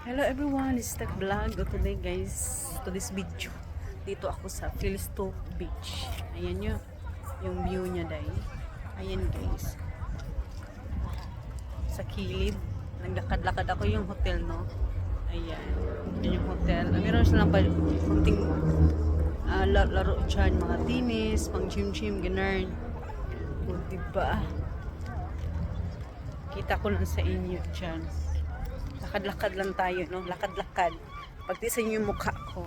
Hello everyone, this is Tech Vlog. Today guys, to this video, dito ako sa Philistone Beach. Ayan nyo, yung view niya dahil. Ayan guys, sa kilid. Naglakad-lakad ako yung hotel, no? Ayan, yun yung hotel. Meron silang kunting laro dyan, mga tennis, pang gym-gym, ganun. O diba? Kita ko lang sa inyo dyan. Lakad-lakad lang tayo, no? Lakad-lakad. Pagtisan yung mukha ko.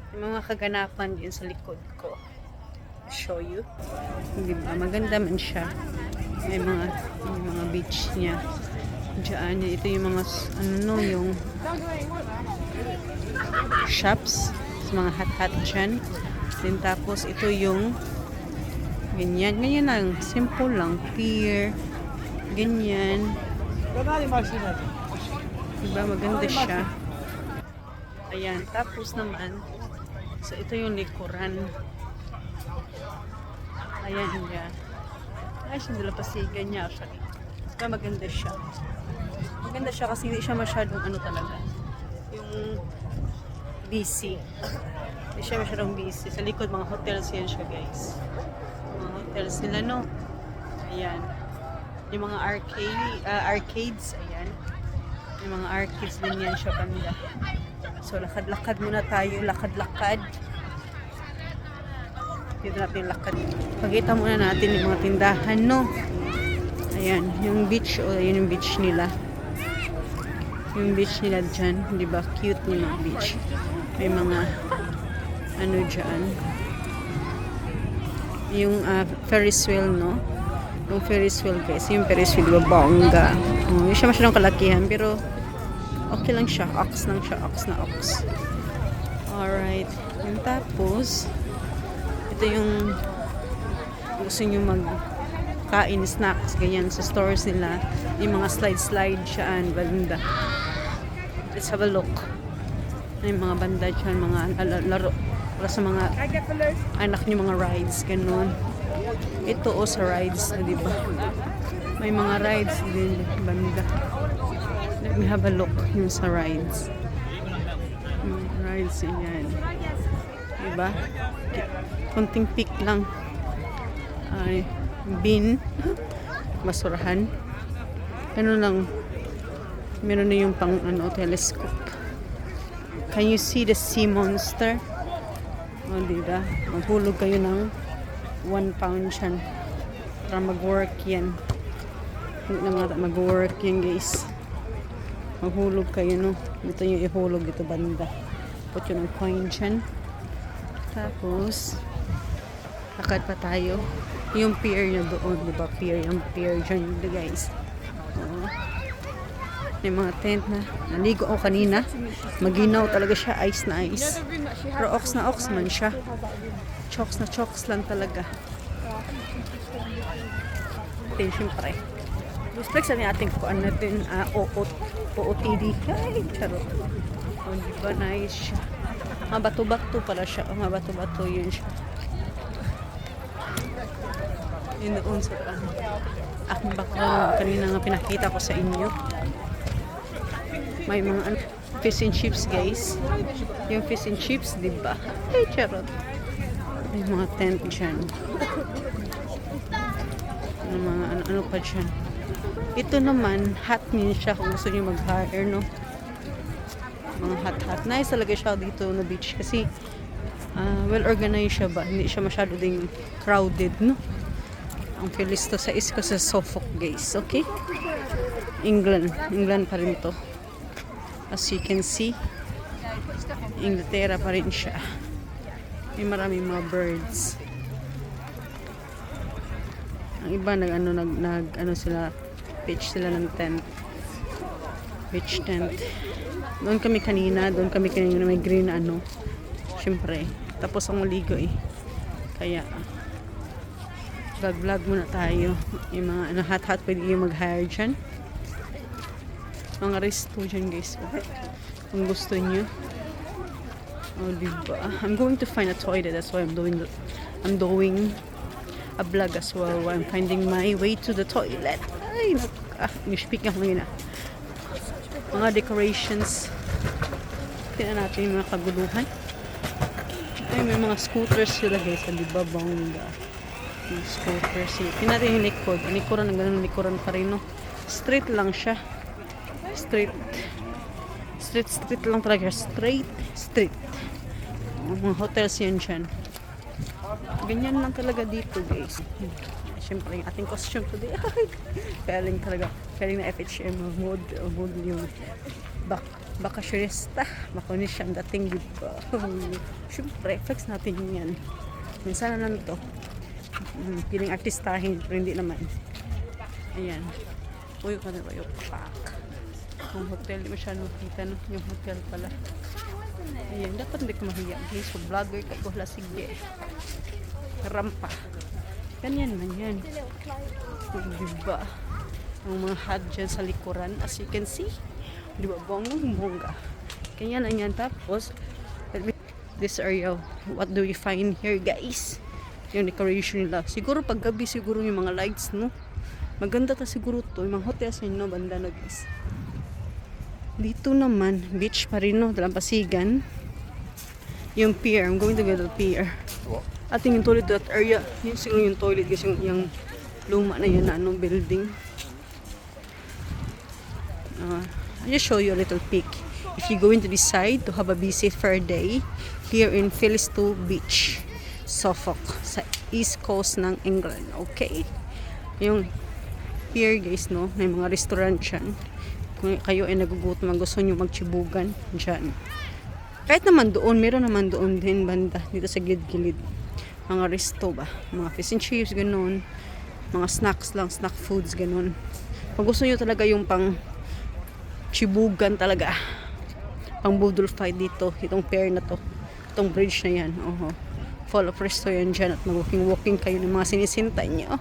Yung mga kaganapan din sa likod ko. Show you. Hindi ba? Maganda man siya. May mga beach niya. Diyan, ito yung mga, yung shops. Mga hat-hat dyan. Then tapos, ito yung ganyan. Ganyan lang. Simple lang. Pier. Ganyan. Diba, maganda siya. Ayan, tapos naman, so ito yung likuran. Ayan niya. Ay, siya pasigan niya actually. Diba, maganda siya. Maganda siya kasi hindi siya masyadong talaga. Yung busy. Hindi siya masyadong busy. Sa likod, mga hotels yan siya, guys. Mga hotels sila, no? Ayan. Yung mga arcades, ayan. Yung mga arcades din yan siya banda. So, lakad-lakad muna tayo, lakad-lakad. Dito natin lakad. Pagkita muna natin yung mga tindahan, no? Ayan, yung beach, ayan yung beach nila. Yung beach nila dyan, di ba? Cute yung mga beach. May mga, dyan. Yung Ferris wheel, no? Yung Ferris wheel guys, yung Ferris wheel, diba, bongga. Hindi siya masyadong kalakihan, pero okay lang siya, ox lang siya, ox na ox. Alright, yung tapos ito yung gusto nyo magkain, snacks, ganyan sa stores nila, yung mga slide siya, banda. Let's have a look. Yung mga banda dyan, mga laro para sa mga anak nyo, mga rides, ganun. Ito sa rides, di ba? May mga rides din banda. Let me have a look yung sa rides. Rides yan. Di ba? Konting peak lang. Ay, bin, basurahan. Ano lang, meron na yung pang telescope. Can you see the sea monster? O, diba? Maghulog kayo ng 1 pound siyan para mag-work yan. Hindi na mag-work yan guys. Maghulog kayo, no? Dito yung ihulog dito banda. Put yun ang coin siyan. Tapos lakad pa tayo. Yung pier na doon, diba? Pier, yung pier dyan guys. Oo. May mga tent na naligo ako kanina. Maginaw talaga siya, ice na ice. Pero ox na ox man siya. Chokes na chokes lang talaga. Attention pare. Gusto sa ating kuan natin OOTD. Ay, charot. O, diba nice siya. Mga bato-bato pala siya. Mga bato-bato yun siya. Yun doon sa aking background kanina nga pinakita ko sa inyo. May mga fish and chips guys. Yung fish and chips, diba? Ay, charot. May mga tent dyan. Mga ano pa dyan. Ito naman, hot din siya kung gusto nyo mag-hire, no? Mga hot. Nice talaga siya dito na beach kasi well-organized siya ba? Hindi siya masyado ding crowded, no? Ang Philisto sa isko sa Suffolk, guys. Okay? England pa rin to. As you can see, Inglaterra pa rin siya. May maraming mga birds. Ang iba nag sila, pitch sila ng tent. Beach tent. Doon kami kanina may green syempre. Tapos ang maligo Kaya vlog muna tayo. Yung mga hot pwede yung mag-hire dyan. Mga resto dyan guys. Kung gusto nyo. Oh, diba? I'm going to find a toilet. That's why I'm doing a vlog as well while I'm finding my way to the toilet. Ay, speak ako ngayon mga decorations. Tingnan natin yung mga kaguluhan. Ay, may mga scooters sila guys. Di ba? Bongga. Yung scooters. Tingnan natin yung likod. Ang likuran, ang ganun likuran pa rin, no? Straight lang siya. Straight lang talaga. Straight. Mga hotels yan dyan. Ganyan lang talaga dito guys. Siyempre yung ating costume today. Feeling na FHM mode yung bakasyonista. Makunis siyang dating dito. Siyempre, flex natin yan. Minsan na lang ito. Piling artistahin, pero hindi naman. Ayan. Uy, ka na ba yung pack? Yung hotel, di masyadong kita, no? Yung hotel pala. Ayan, dapat hindi ka mahiya. Guys, so vlogger ka, wala sige. Rampa. Ganyan man yan. Diba? Ang mga hut dyan sa likuran, as you can see. Diba? Bongga. Ganyan lang yan. Tapos, this area, what do we find here, guys? Yung decoration nila. Siguro paggabi, siguro yung mga lights, no? Maganda ta siguro to. Yung mga hotels yun, no? Banda na, guys. Dito naman, beach pa rin, no? Dalampasigan. Yung pier. I'm going to get the pier. Ating yung toilet that area. Yung siguro yung toilet kasi yung luma na yun na anong building. I'll just show you a little peek. If you go into this side to have a visit for a day, here in Philisto Beach, Suffolk, sa east coast ng England. Okay? Yung pier guys, no? May mga restaurant dyan. Kung kayo ay nagugutom, gusto nyo magchibugan dyan. Kahit naman doon, meron naman doon din banda dito sa gilid-gilid. Mga resto ba? Mga fish and chips, ganun. Mga snacks lang, snack foods, ganun. Pag gusto nyo talaga yung pang chibugan talaga. Pang budol fight dito. Itong pier na to. Itong bridge na yan. Full of resto yan dyan. At mag-walking kayo ng mga sinisintay nyo.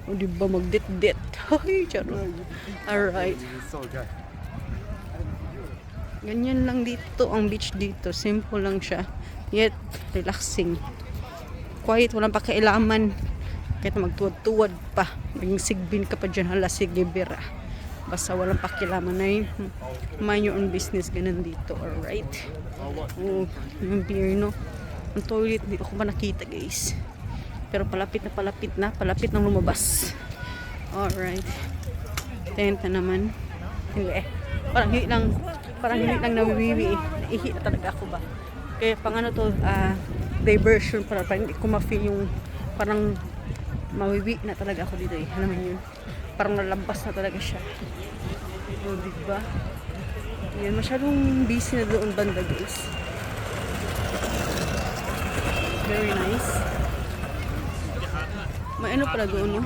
O diba mag-dit-dit. Ay, charot. Alright. Ganyan lang dito ang beach dito. Simple lang siya. Yet, relaxing. Quiet, walang pakialaman. Kahit magtuwad-tuwad pa. Maging sigbin ka pa dyan. Hala, sige, bira. Basta walang pakialaman na yun. Mind your own business. Ganun dito. Alright. Yung beer, no? Ang toilet, di ako pa nakita, guys. Pero palapit nang lumabas. Alright. Tent na naman. Hindi parang hindi lang nawiwiwi. Naihi na talaga ako ba. Kaya pang ano to, diversion para hindi ko ma-feel yung parang mawiwi na talaga ako dito eh. Alam mo yun? Parang nalabas na talaga siya. O, diba? Yan, masyadong busy na doon banda, guys. Very nice. May ano pala doon, no?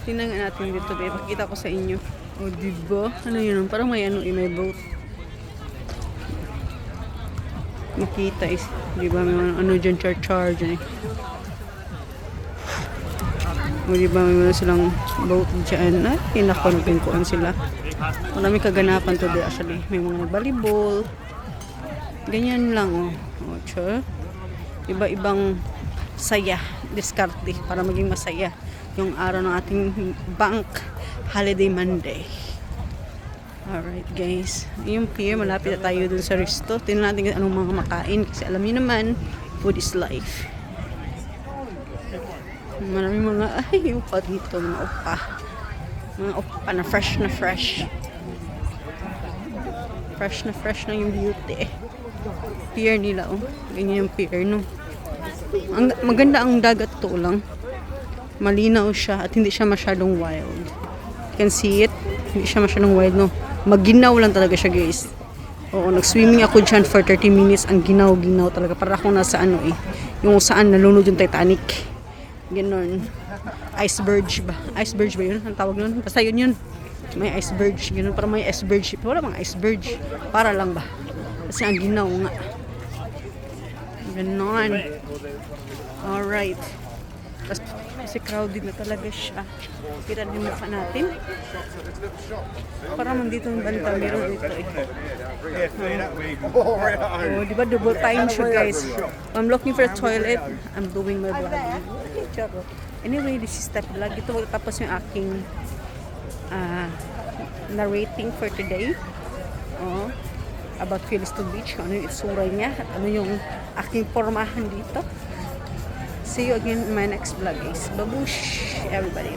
Tingnan nga natin dito, babe. Pakita ko sa inyo. O, diba? Ano yun? Parang may ano, may boat. Makita is, diba? May ano dyan, charge eh. O, diba? May mga silang boat dyan. Ay, nako, nagpinkuan sila. Maraming kaganapan today, actually. May mga volleyball. Ganyan lang, oh. O, sure. Iba-ibang saya, diskarte para maging masaya yung araw ng ating bank holiday Monday. Alright guys, yung pier, malapit na tayo dun sa resto. Tingnan natin anong mga makain kasi alam niyo naman, food is life. Maraming mga upa dito, mga upa na fresh na yung beauty. Pier nila, oh. Ganyan yung pier, no? Maganda ang dagat to lang. Malinaw siya at hindi siya masyadong wild. You can see it. Hindi siya masyadong wild, no? Maginaw lang talaga siya, guys. Oo, nag-swimming ako dyan for 30 minutes. Ang ginaw talaga. Para akong nasa ano eh. Yung saan nalunod yung Titanic. Ganon. Iceberg ba? Iceberg ba yun? Ang tawag nun? Basta yun. May iceberg. Ganon. Para may iceberg. Wala mga iceberg. Para lang ba? Kasi ang ginaw nga. Ganon. Alright. Kasi crowded na talaga siya. Kita din mukha natin. Parang dito yung banta. Meron dito eh. Oh, diba double time siya, guys. I'm looking for a toilet. I'm doing my vlog. Anyway, this is step vlog. Ito magtapos yung aking narrating for today. Oh, about Philisto Beach, ano yung itsura niya, at ano yung aking pormahan dito. See you again in my next vlog, guys. Babush, everybody.